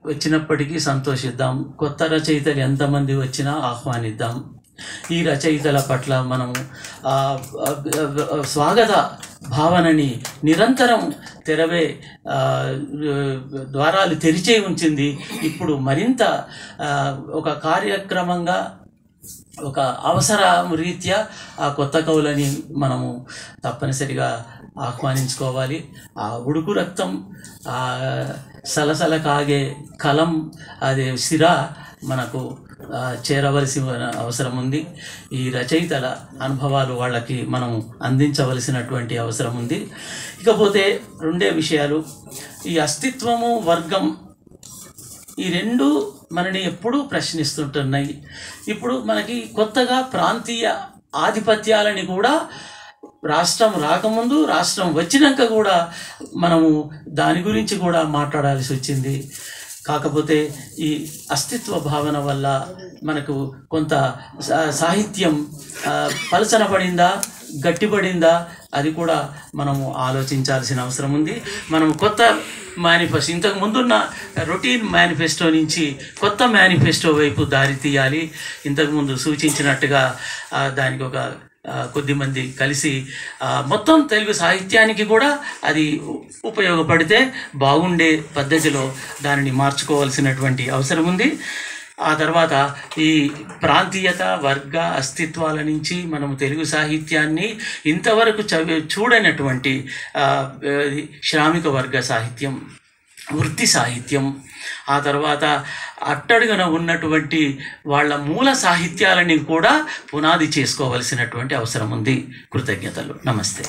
వచ్చినప్పటికీ సంతోషిద్దాం. కొత్త రచయితలు ఎంతమంది వచ్చినా ఆహ్వానిద్దాం. ఈ రచయితల పట్ల మనము స్వాగత భావనని నిరంతరం తెరవే ద్వారాలు తెరిచే ఉంచింది. ఇప్పుడు మరింత ఒక కార్యక్రమంగా ఒక అవసరం రీత్యా ఆ కొత్త కవులని మనము తప్పనిసరిగా ఆహ్వానించుకోవాలి. ఆ ఉడుకు రక్తం, ఆ సలసల కాగే కలం, అదే సిరా మనకు చేరవలసిన అవసరం ఉంది. ఈ రచయితల అనుభవాలు వాళ్ళకి మనం అందించవలసినటువంటి అవసరం ఉంది. ఇకపోతే రెండే విషయాలు, ఈ అస్తిత్వము, వర్గం, ఈ రెండు మనని ఎప్పుడూ ప్రశ్నిస్తుంటున్నాయి. ఇప్పుడు మనకి కొత్తగా ప్రాంతీయ ఆధిపత్యాలని కూడా రాష్ట్రం రాకముందు, రాష్ట్రం వచ్చినాక కూడా మనము దాని గురించి కూడా మాట్లాడాల్సి వచ్చింది. కాకపోతే ఈ అస్తిత్వ భావన వల్ల మనకు కొంత సాహిత్యం పలచన పడిందా, గట్టిపడిందా, అది కూడా మనము ఆలోచించాల్సిన అవసరం ఉంది. మనం కొత్త మేనిఫెస్టో, ఇంతకు ముందున్న రొటీన్ మేనిఫెస్టో నుంచి కొత్త మేనిఫెస్టో వైపు దారి తీయాలి. ఇంతకుముందు సూచించినట్టుగా దానికి ఒక కొద్దిమంది కలిసి మొత్తం తెలుగు సాహిత్యానికి కూడా అది ఉపయోగపడితే బాగుండే పద్ధతిలో దానిని మార్చుకోవాల్సినటువంటి అవసరం ఉంది. ఆ తర్వాత ఈ ప్రాంతీయత, వర్గ అస్తిత్వాల నుంచి మనము తెలుగు సాహిత్యాన్ని ఇంతవరకు చూడనటువంటి శ్రామిక వర్గ సాహిత్యం, వృత్తి సాహిత్యం, ఆ తర్వాత అట్టడుగున ఉన్నటువంటి వాళ్ళ మూల సాహిత్యాలని కూడా పునాది చేసుకోవలసినటువంటి అవసరం ఉంది. కృతజ్ఞతలు. నమస్తే.